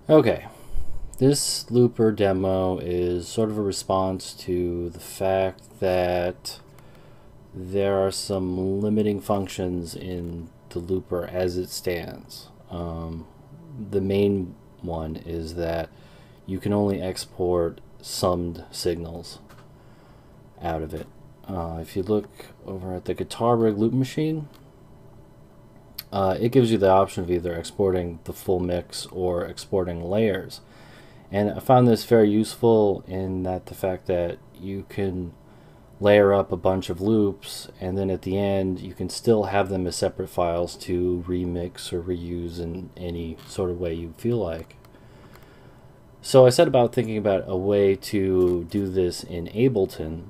Okay, this looper demo is sort of a response to the fact that there are some limiting functions in the looper as it stands. The main one is that you can only export summed signals out of it. If you look over at the guitar rig loop machine, it gives you the option of either exporting the full mix or exporting layers. And I found this very useful in that the fact that you can layer up a bunch of loops, and then at the end you can still have them as separate files to remix or reuse in any sort of way you feel like. So I set about thinking about a way to do this in Ableton,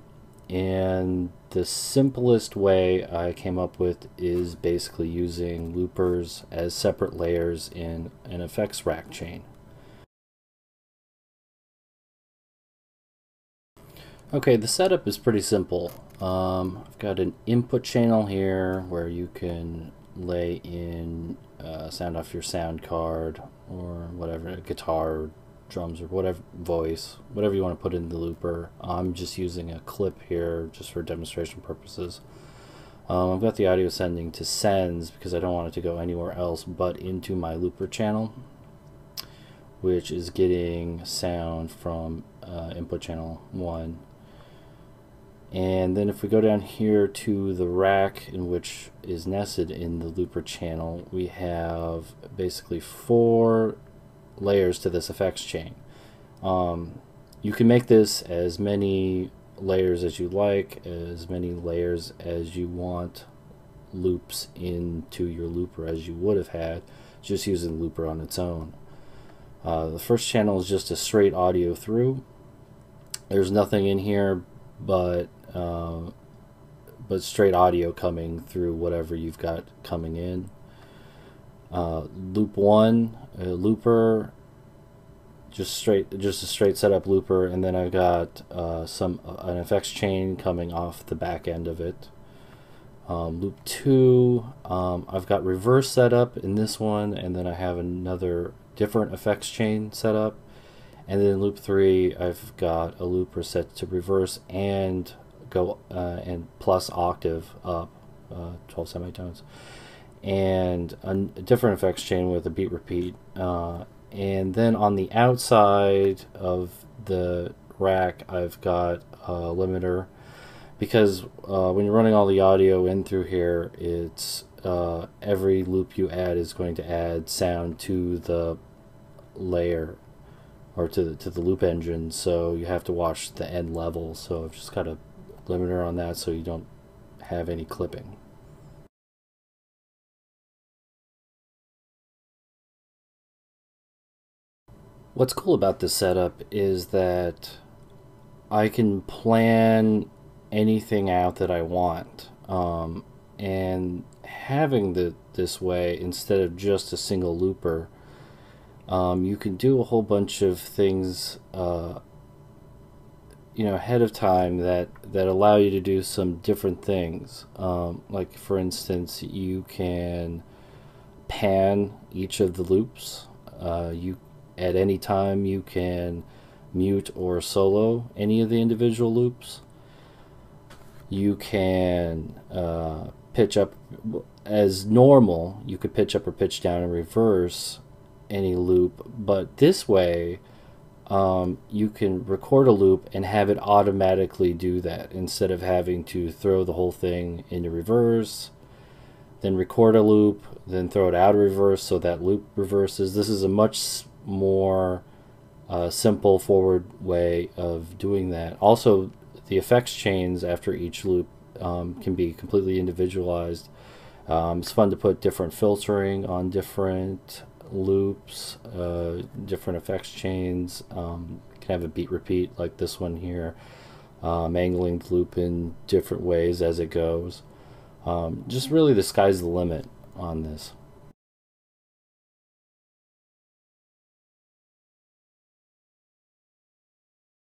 and the simplest way I came up with is basically using loopers as separate layers in an effects rack chain. Okay, the setup is pretty simple. I've got an input channel here where you can lay in sound off your sound card or whatever, a guitar, drums, or whatever, voice, whatever you want to put in the looper. I'm just using a clip here just for demonstration purposes. I've got the audio sending to sends because I don't want it to go anywhere else but into my looper channel, which is getting sound from input channel 1. And then if we go down here to the rack in which is nested in the looper channel, we have basically 4 layers to this effects chain. You can make this as many layers as you like, as many layers as you want loops into your looper as you would have had just using the looper on its own. The first channel is just a straight audio through. There's nothing in here but straight audio coming through whatever you've got coming in. Loop 1, a looper, just a straight setup looper, and then I've got an effects chain coming off the back end of it. Loop 2, I've got reverse setup in this one, and then I have another different effects chain set up. And then in loop 3, I've got a looper set to reverse and go and plus octave up, 12 semitones, and a different effects chain with a beat repeat. And then on the outside of the rack, I've got a limiter because when you're running all the audio in through here, it's every loop you add is going to add sound to the layer or to the loop engine, so you have to watch the end level. So I've just got a limiter on that so you don't have any clipping. What's cool about this setup is that I can plan anything out that I want, and having this way instead of just a single looper, you can do a whole bunch of things ahead of time that allow you to do some different things. Like for instance, you can pan each of the loops. At any time you can mute or solo any of the individual loops. You can pitch up as normal. You could pitch up or pitch down in reverse any loop, but this way you can record a loop and have it automatically do that instead of having to throw the whole thing into reverse, then record a loop, then throw it out of reverse so that loop reverses. This is a much more simple forward way of doing that. Also, the effects chains after each loop can be completely individualized. It's fun to put different filtering on different loops, different effects chains. You can have a beat repeat like this one here, angling the loop in different ways as it goes. Just really the sky's the limit on this.